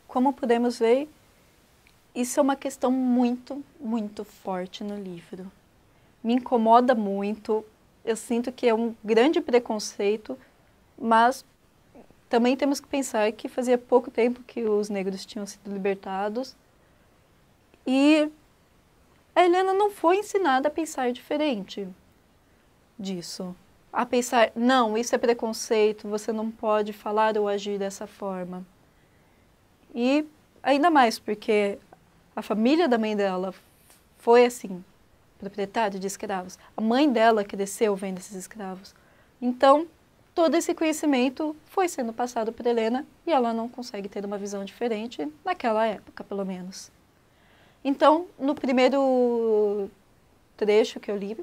Como podemos ver, isso é uma questão muito, muito forte no livro. Me incomoda muito, eu sinto que é um grande preconceito, mas também temos que pensar que fazia pouco tempo que os negros tinham sido libertados e a Helena não foi ensinada a pensar diferente disso. A pensar, não, isso é preconceito, você não pode falar ou agir dessa forma. E ainda mais porque a família da mãe dela foi assim, proprietária de escravos. A mãe dela cresceu vendo esses escravos. Então, todo esse conhecimento foi sendo passado para Helena e ela não consegue ter uma visão diferente naquela época, pelo menos. Então, no primeiro trecho que eu li,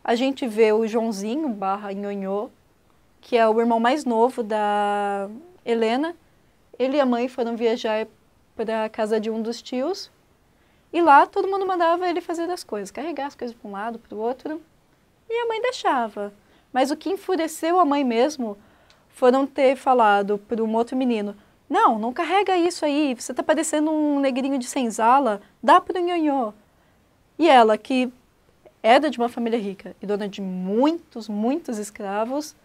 a gente vê o Joãozinho barra Nhonhô, que é o irmão mais novo da Helena. Ele e a mãe foram viajar para a casa de um dos tios e lá todo mundo mandava ele fazer as coisas, carregar as coisas para um lado, para o outro, e a mãe deixava. Mas o que enfureceu a mãe mesmo foram ter falado para um outro menino, não carrega isso aí, você está parecendo um negrinho de senzala, dá para o Nhonhô. E ela, que era de uma família rica e dona de muitos, muitos escravos,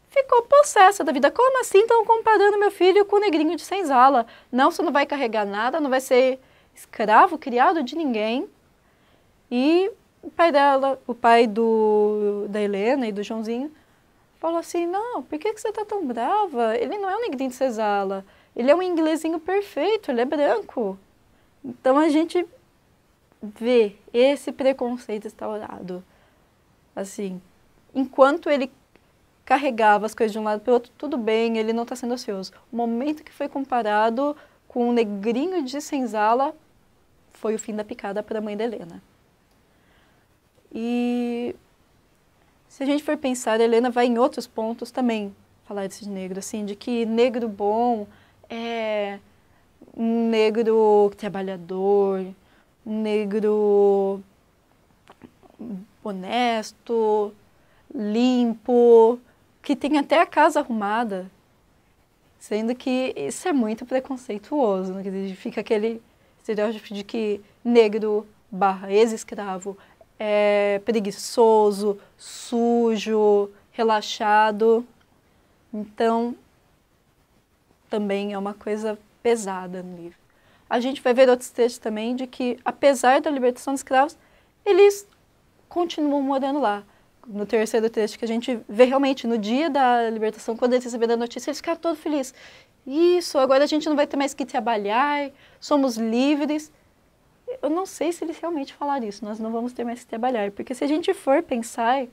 ficou possessa da vida. Como assim estão comparando meu filho com o negrinho de senzala? Não, você não vai carregar nada, não vai ser escravo, criado de ninguém. E o pai dela, o pai da Helena e do Joãozinho, falou assim, não, por que você está tão brava? Ele não é um negrinho de senzala, ele é um inglesinho perfeito, ele é branco. Então a gente vê esse preconceito instaurado. Assim, enquanto ele carregava as coisas de um lado para o outro, tudo bem, ele não está sendo ocioso. O momento que foi comparado com o negrinho de senzala foi o fim da picada para a mãe da Helena. E se a gente for pensar, a Helena vai em outros pontos também falar desse negro, assim, de que negro bom é um negro trabalhador, um negro honesto, limpo, que tem até a casa arrumada, sendo que isso é muito preconceituoso, né? Quer dizer, fica aquele estereótipo de que negro barra ex-escravo é preguiçoso, sujo, relaxado. Então, também é uma coisa pesada no livro. A gente vai ver outros textos também de que, apesar da libertação dos escravos, eles continuam morando lá. No terceiro texto que a gente vê realmente, no dia da libertação, quando eles receberam a notícia, eles ficaram todos felizes. Isso, agora a gente não vai ter mais que trabalhar, somos livres. Eu não sei se eles realmente falaram isso, nós não vamos ter mais que trabalhar, porque se a gente for pensar,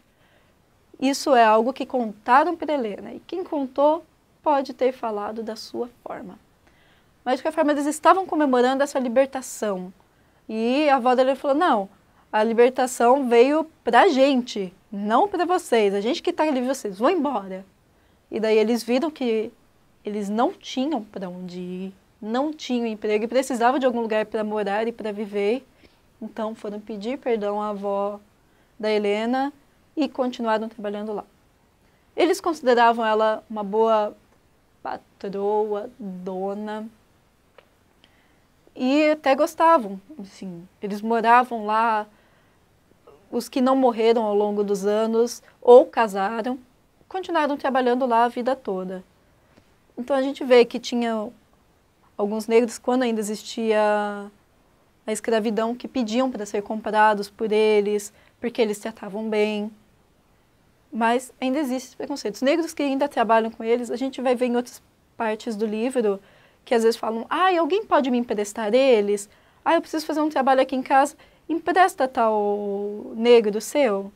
isso é algo que contaram para Helena, e quem contou pode ter falado da sua forma. Mas, de qualquer forma, eles estavam comemorando essa libertação. E a avó dele falou, não, a libertação veio pra gente, não para vocês. A gente que está livre, vocês vão embora. E daí eles viram que eles não tinham para onde ir, não tinham emprego e precisavam de algum lugar para morar e para viver. Então foram pedir perdão à avó da Helena e continuaram trabalhando lá. Eles consideravam ela uma boa patroa, dona, e até gostavam, assim. Eles moravam lá, os que não morreram ao longo dos anos ou casaram, continuaram trabalhando lá a vida toda. Então a gente vê que tinha alguns negros, quando ainda existia a escravidão, que pediam para ser comprados por eles, porque eles tratavam bem. Mas ainda existem preconceitos. Negros que ainda trabalham com eles, a gente vai ver em outras partes do livro, que às vezes falam, alguém pode me emprestar eles? Eu preciso fazer um trabalho aqui em casa, empresta tal negro seu?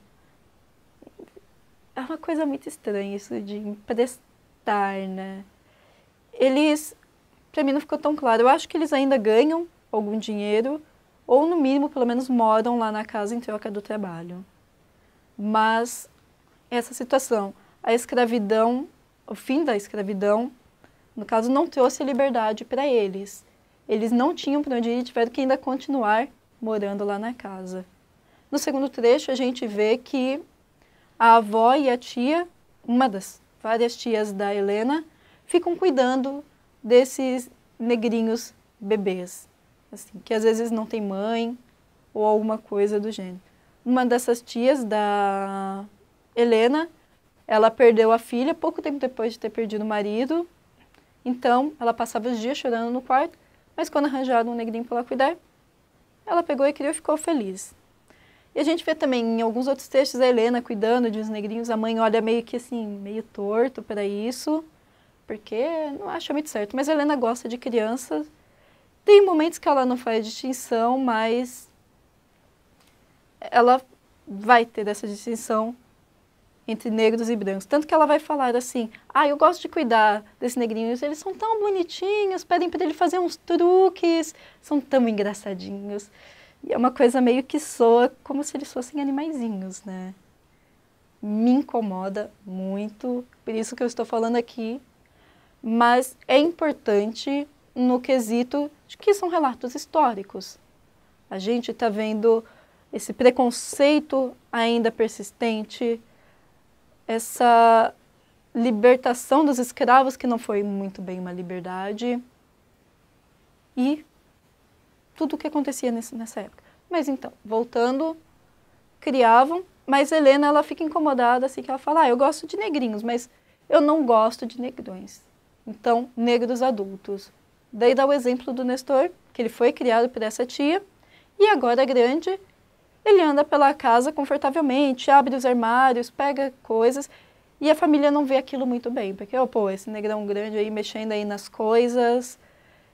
É uma coisa muito estranha isso de emprestar, né? Eles, para mim não ficou tão claro, eu acho que eles ainda ganham algum dinheiro, ou no mínimo, pelo menos, moram lá na casa em troca do trabalho. Mas essa situação, a escravidão, o fim da escravidão, No caso, não trouxe liberdade para eles. Eles não tinham para onde ir e tiveram que ainda continuar morando lá na casa. No segundo trecho, a gente vê que a avó e a tia, uma das várias tias da Helena, ficam cuidando desses negrinhos bebês, assim, que às vezes não tem mãe ou alguma coisa do gênero. Uma dessas tias da Helena, ela perdeu a filha pouco tempo depois de ter perdido o marido, então ela passava os dias chorando no quarto, mas quando arranjaram um negrinho para ela cuidar, ela pegou e criou e ficou feliz. E a gente vê também em alguns outros textos a Helena cuidando de uns negrinhos, a mãe olha meio que assim, meio torto para isso, porque não acha muito certo. Mas a Helena gosta de crianças, tem momentos que ela não faz distinção, mas ela vai ter essa distinção entre negros e brancos. Tanto que ela vai falar assim, eu gosto de cuidar desses negrinhos, eles são tão bonitinhos, pedem para ele fazer uns truques, são tão engraçadinhos. E é uma coisa meio que soa como se eles fossem animaizinhos, né? Me incomoda muito, por isso que eu estou falando aqui, mas é importante no quesito de que são relatos históricos. A gente está vendo esse preconceito ainda persistente, essa libertação dos escravos, que não foi muito bem uma liberdade, e tudo o que acontecia nessa época. Mas então, voltando, criavam, mas Helena ela fica incomodada, assim, que ela fala, eu gosto de negrinhos, mas eu não gosto de negrões. Então, negros adultos. Daí dá o exemplo do Nestor, que ele foi criado por essa tia, e agora grande, ele anda pela casa confortavelmente, abre os armários, pega coisas, e a família não vê aquilo muito bem, porque, esse negrão grande aí mexendo aí nas coisas,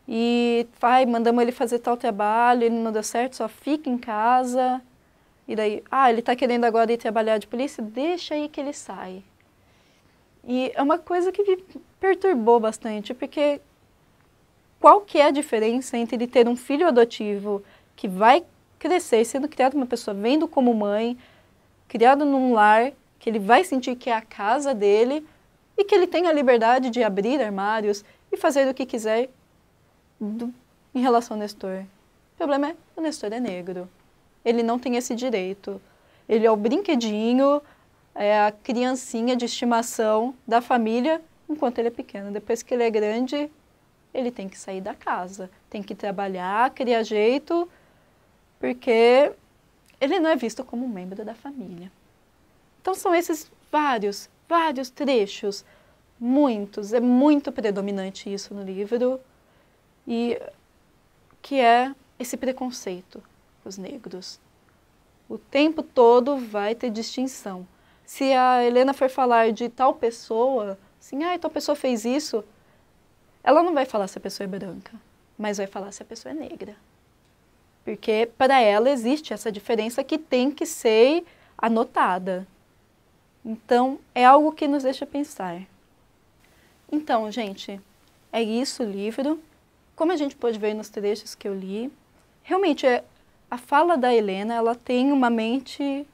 e mandamos ele fazer tal trabalho, ele não deu certo, só fica em casa, e daí, ele está querendo agora ir trabalhar de polícia, deixa aí que ele sai. E é uma coisa que me perturbou bastante, porque qual que é a diferença entre ele ter um filho adotivo que vai crescer sendo criado por uma pessoa vendo como mãe, criado num lar, que ele vai sentir que é a casa dele e que ele tem a liberdade de abrir armários e fazer o que quiser em relação ao Nestor. O problema é que o Nestor é negro. Ele não tem esse direito. Ele é o brinquedinho, é a criancinha de estimação da família enquanto ele é pequeno. Depois que ele é grande, ele tem que sair da casa, tem que trabalhar, criar jeito, porque ele não é visto como um membro da família. Então são esses vários trechos, muitos, é muito predominante isso no livro, e que é esse preconceito com os negros. O tempo todo vai ter distinção. Se a Helena for falar de tal pessoa, assim, tal pessoa fez isso, ela não vai falar se a pessoa é branca, mas vai falar se a pessoa é negra. Porque para ela existe essa diferença que tem que ser anotada. Então, é algo que nos deixa pensar. Então, gente, é isso o livro. Como a gente pode ver nos trechos que eu li, realmente a fala da Helena, ela tem uma mente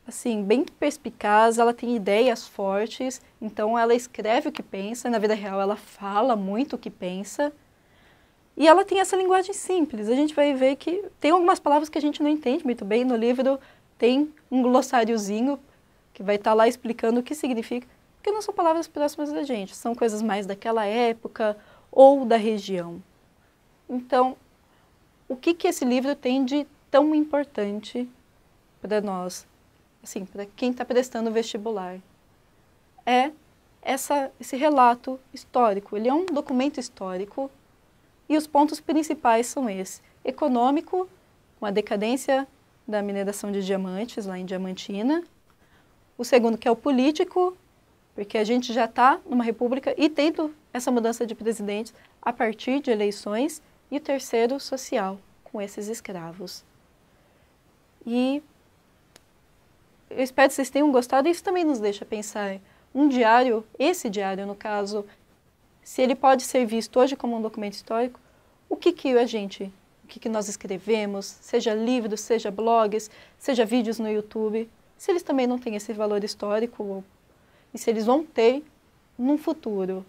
assim, bem perspicaz, ela tem ideias fortes, então ela escreve o que pensa, na vida real ela fala muito o que pensa, e ela tem essa linguagem simples. A gente vai ver que tem algumas palavras que a gente não entende muito bem. No livro tem um glossáriozinho que vai estar lá explicando o que significa, porque não são palavras próximas da gente, são coisas mais daquela época ou da região. Então, o que esse livro tem de tão importante para nós, assim, para quem está prestando vestibular? É esse relato histórico. Ele é um documento histórico e os pontos principais são esses. Econômico, com a decadência da mineração de diamantes lá em Diamantina. O segundo, que é o político, porque a gente já está numa república e tendo essa mudança de presidentes a partir de eleições. E o terceiro, social, com esses escravos. E eu espero que vocês tenham gostado. Isso também nos deixa pensar. Um diário, esse diário no caso, se ele pode ser visto hoje como um documento histórico, o que nós escrevemos, seja livros, seja blogs, seja vídeos no YouTube, se eles também não têm esse valor histórico, e se eles vão ter num futuro.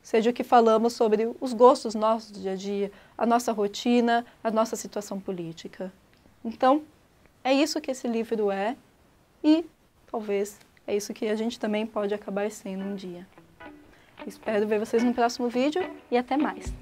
seja o que falamos sobre os gostos nossos do dia a dia, a nossa rotina, a nossa situação política. Então, é isso que esse livro é e talvez é isso que a gente também pode acabar sendo um dia. Espero ver vocês no próximo vídeo e até mais!